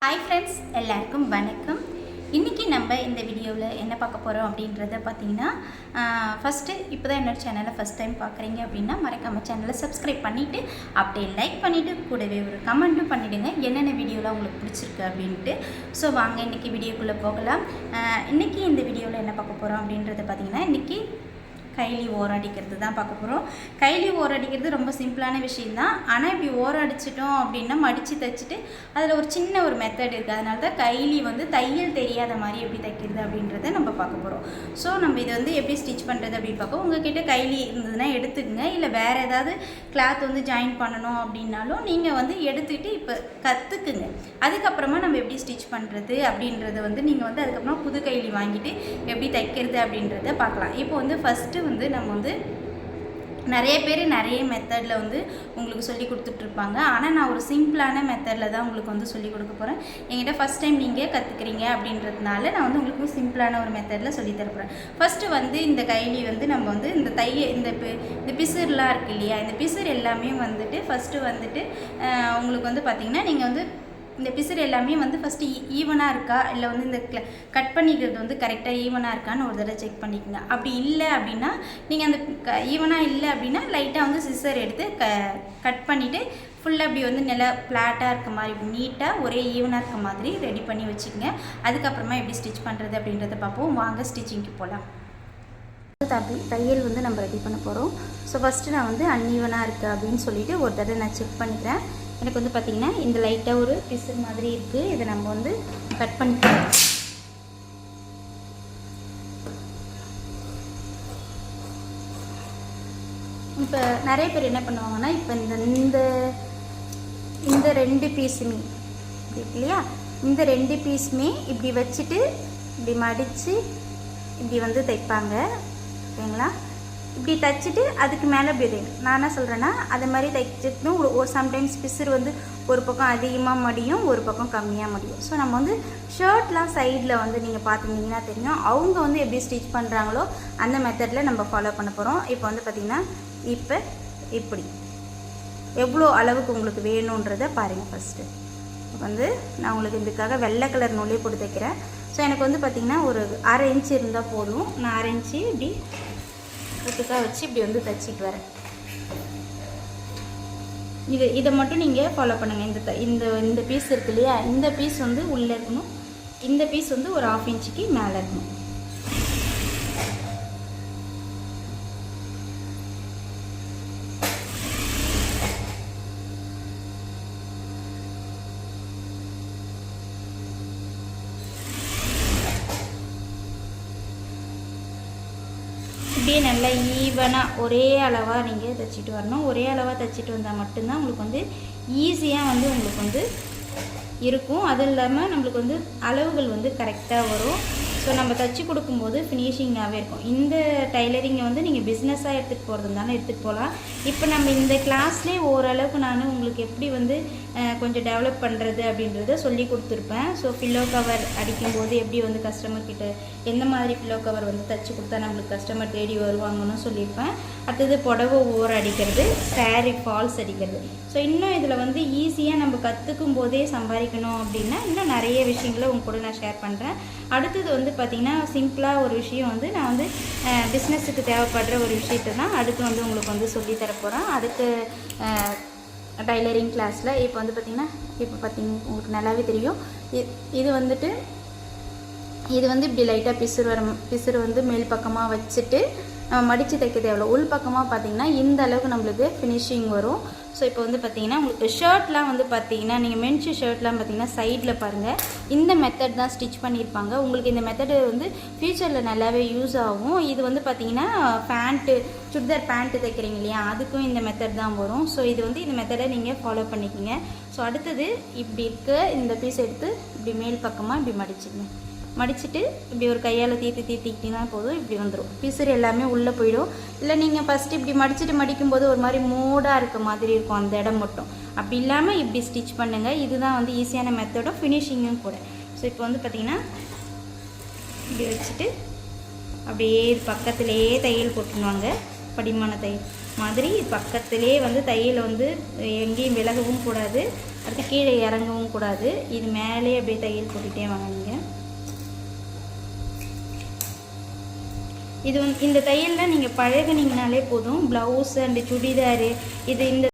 Hi friends, எல்லாருக்கும் வணக்கம். இன்றைக்கி நம்ம இந்த வீடியோவில் என்ன பார்க்க போகிறோம் அப்படின்றத பார்த்தீங்கன்னா, ஃபஸ்ட்டு இப்போ தான் என்னோடய சேனலை ஃபஸ்ட் டைம் பார்க்குறீங்க அப்படின்னா மறக்காமல் சேனலை சப்ஸ்கிரைப் பண்ணிவிட்டு அப்படியே லைக் பண்ணிவிட்டு கூடவே ஒரு கமெண்ட்டும் பண்ணிவிடுங்க என்னென்ன வீடியோலாம் உங்களுக்கு பிடிச்சிருக்கு அப்படின்ட்டு. ஸோ வாங்க இன்றைக்கி வீடியோக்குள்ளே போகலாம். இன்றைக்கி இந்த வீடியோவில் என்ன பார்க்க போகிறோம் அப்படின்றத பார்த்தீங்கன்னா, இன்றைக்கி கைலி ஓரடிக்கிறது தான் பார்க்க போகிறோம். கைலி ஓரடிக்கிறது ரொம்ப சிம்பிளான விஷயந்தான். ஆனால் இப்படி ஓரடிச்சிட்டோம் அப்படின்னா மடித்து தைச்சிட்டு அதில் ஒரு சின்ன ஒரு மெத்தட் இருக்குது. அதனால தான் கைலி தையல் தெரியாத மாதிரி எப்படி தைக்கிறது அப்படின்றத நம்ம பார்க்க போகிறோம். ஸோ நம்ம இதை எப்படி ஸ்டிச் பண்ணுறது அப்படின்னு பார்க்க, உங்கள்கிட்ட கைலி இருந்ததுன்னா எடுத்துக்கங்க. இல்லை வேறு ஏதாவது கிளாத் ஜாயின் பண்ணணும் அப்படின்னாலும் நீங்கள் எடுத்துக்கிட்டு இப்போ கற்றுக்குங்க. அதுக்கப்புறமா நம்ம எப்படி ஸ்டிச் பண்ணுறது அப்படின்றத நீங்கள் அதுக்கப்புறமா புது கைலி வாங்கிட்டு எப்படி தைக்கிறது அப்படின்றத பார்க்கலாம். இப்போ ஃபஸ்ட்டு நம்ம நிறைய பேர் நிறைய மெத்தடில் உங்களுக்கு சொல்லி கொடுத்துட்ருப்பாங்க. ஆனால் நான் ஒரு சிம்பிளான மெத்தடில் தான் உங்களுக்கு சொல்லி கொடுக்க போகிறேன். என்கிட்ட ஃபஸ்ட் டைம் நீங்கள் கற்றுக்குறீங்க அப்படின்றதுனால நான் உங்களுக்கு சிம்பிளான ஒரு மெத்தடில் சொல்லி தரப்போகிறேன். ஃபஸ்ட்டு இந்த கைலி நம்ம இந்த பிசுர்லாம் இருக்குது இல்லையா, இந்த பிசுர் எல்லாமே ஃபஸ்ட்டு உங்களுக்கு பார்த்திங்கன்னா நீங்கள் இந்த பிசுறு எல்லாமே ஃபஸ்ட்டு ஈவனாக இருக்கா, இல்லை இந்த கட் பண்ணிக்கிறது கரெக்டாக ஈவனாக இருக்கான்னு ஒரு தடவை செக் பண்ணிக்கோங்க. அப்படி இல்லை அப்படின்னா நீங்கள் அந்த ஈவனாக இல்லை அப்படின்னா லைட்டாக சிசர் எடுத்து கட் பண்ணிவிட்டு ஃபுல்லாக அப்படி நல்லா ஃப்ளாட்டாக இருக்க மாதிரி நீட்டாக ஒரே ஈவனாக இருக்க மாதிரி ரெடி பண்ணி வச்சுக்கோங்க. அதுக்கப்புறமா எப்படி ஸ்டிச் பண்ணுறது அப்படின்றத பார்ப்போம். வாங்க ஸ்டிச்சிங்க்கு போகலாம். தையல் நம்ம ரெடி பண்ண போகிறோம். ஸோ ஃபஸ்ட்டு நான் அன்ஈவனாக இருக்குது அப்படின்னு சொல்லிவிட்டு ஒரு தடவை நான் செக் பண்ணிக்கிறேன். எனக்கு பார்த்திங்கன்னா இந்த லைட்டாக ஒரு பிசுறு மாதிரி இருக்குது. இதை நம்ம கட் பண்ணிக்கலாம். இப்போ நிறைய பேர் என்ன பண்ணுவாங்கன்னா, இப்போ இந்த ரெண்டு பீஸுமே இருக்கு இல்லையா, இந்த ரெண்டு பீஸுமே இப்படி வச்சுட்டு இப்படி மடித்து இப்படி தைப்பாங்க. ஓகேங்களா? இப்படி தைச்சிட்டு அதுக்கு மேலே இப்படி தைக்கணும். நான் என்ன சொல்கிறேன்னா, அது மாதிரி தைச்சிட்டுன்னு ஒரு சம்டைம்ஸ் பிசுறு ஒரு பக்கம் அதிகமாக மடியும், ஒரு பக்கம் கம்மியாக மடியும். ஸோ நம்ம ஷர்ட்லாம் சைடில் நீங்கள் பார்த்துருந்தீங்கன்னா தெரியும், அவங்க எப்படி ஸ்டிச் பண்ணுறாங்களோ அந்த மெத்தடில் நம்ம ஃபாலோ பண்ண போகிறோம். இப்போ பார்த்திங்கன்னா இப்போ இப்படி எவ்வளோ அளவுக்கு உங்களுக்கு வேணுன்றதை பாருங்கள். ஃபஸ்ட்டு நான் உங்களுக்கு இதுக்காக வெள்ளை கலர் நூலே போட்டு தைக்கிறேன். ஸோ எனக்கு பார்த்திங்கன்னா ஒரு 1/2 இன்ச்சு இருந்தால் போதும். நான் 1/2 இன்ச்சு இப்படி ஒட்டுக்காக வச்சு இப்படி தைச்சிட்டு வரேன். இதை மட்டும் நீங்கள் ஃபாலோ பண்ணுங்கள். இந்த பீஸ் இருக்கு இல்லையா, இந்த பீஸ் உள்ளே இருக்கணும். இந்த பீஸ் ஒரு 1/2 இன்ச்சுக்கு மேலே இருக்கணும். இப்படியே நல்லா ஈவனாக ஒரே அளவாக நீங்கள் தைச்சிட்டு வரணும். ஒரே அளவாக தைச்சிட்டு வந்தால் மட்டும்தான் உங்களுக்கு ஈஸியாக உங்களுக்கு இருக்கும். அதுவும் இல்லாமல் நம்மளுக்கு அளவுகள் கரெக்டாக வரும். ஸோ நம்ம தைச்சி கொடுக்கும்போது ஃபினிஷிங்காகவே இருக்கும். இந்த டைலரிங்கை நீங்கள் பிஸ்னஸாக எடுத்துகிட்டு போகிறது இருந்தாலும் எடுத்துகிட்டு போகலாம். இப்போ நம்ம இந்த கிளாஸ்லேயே ஓரளவுக்கு நான் உங்களுக்கு எப்படி கொஞ்சம் டெவலப் பண்ணுறது அப்படின்றத சொல்லி கொடுத்துருப்பேன். ஸோ பில்லோ கவர் அடிக்கும்போது எப்படி கஸ்டமர்கிட்ட எந்த மாதிரி பில்லோ கவர் தைச்சி கொடுத்தா நம்மளுக்கு கஸ்டமர் தேடி வருவாங்கன்னு சொல்லியிருப்பேன். அடுத்தது புடவை ஓரம் அடிக்கிறது, சாரீ ஃபால்ஸ் அடிக்கிறது. ஸோ இன்னும் இதில் ஈஸியாக நம்ம கற்றுக்கும் போதே சம்பாதிக்கணும் அப்படின்னா இன்னும் நிறைய விஷயங்களை உங்க கூட நான் ஷேர் பண்ணுறேன். அடுத்தது பார்த்திங்கன்னா சிம்பிளாக ஒரு விஷயம் நான் பிஸ்னஸுக்கு தேவைப்படுற ஒரு விஷயத்தை தான் அடுத்து உங்களுக்கு சொல்லித்தர போகிறேன். அடுத்து டைலரிங் கிளாஸில் இப்போ பார்த்திங்கன்னா உங்களுக்கு நல்லாவே தெரியும். இது இப்படி லைட்டாக பிசுறு மேல் பக்கமாக வச்சுட்டு நம்ம மடித்து தைக்க தேவையில்ல. உள் பக்கமாக பார்த்திங்கன்னா இந்த அளவுக்கு நம்மளுக்கு ஃபினிஷிங் வரும். ஸோ இப்போ பார்த்திங்கன்னா உங்களுக்கு ஷர்ட்லாம் பார்த்திங்கன்னா நீங்கள் மென்ஸ் ஷர்ட்லாம் பார்த்திங்கன்னா சைடில் பாருங்கள் இந்த மெத்தட் தான் ஸ்டிச் பண்ணியிருப்பாங்க. உங்களுக்கு இந்த மெத்தடு ஃப்யூச்சரில் நல்லாவே யூஸ் ஆகும். இது பார்த்திங்கன்னா சுடிதார் பேண்ட்டு தைக்கிறீங்க இல்லையா, அதுக்கும் இந்த மெத்தட் தான் வரும். ஸோ இது இந்த மெத்தடை நீங்கள் ஃபாலோ பண்ணிக்கிங்க. ஸோ அடுத்தது இப்படி இருக்க இந்த பீஸ் எடுத்து இப்படி மேல் பக்கமாக இப்படி மடிச்சுட்டு இப்படி ஒரு கையால் தீர்த்திக்கிட்டிங்கன்னா போதும். இப்படி வந்துடும். பிசுறு எல்லாமே உள்ளே போயிடும். இல்லை நீங்கள் ஃபஸ்ட்டு இப்படி மடிக்கும்போது ஒரு மாதிரி மூடாக இருக்க மாதிரி இருக்கும் அந்த இடம் மட்டும். அப்படி இல்லாமல் இப்படி ஸ்டிச் பண்ணுங்கள். இதுதான் ஈஸியான மெத்தடும் ஃபினிஷிங்கும் கூட. ஸோ இப்போ பார்த்திங்கன்னா இப்படி வச்சுட்டு அப்படியே பக்கத்துலேயே தையல் போட்டுருவாங்க. படிமான தையல் மாதிரி பக்கத்துலேயே தையல் எங்கேயும் விலகவும் கூடாது. அடுத்து கீழே இறங்கவும் கூடாது. இது மேலே அப்படியே தையல் போட்டுகிட்டே வாங்க நீங்கள். இது இந்த தையலில் நீங்கள் பழகுனீங்கனாலே போதும். ப்ளவுஸ் அண்டு சுடிதாரு இது இந்த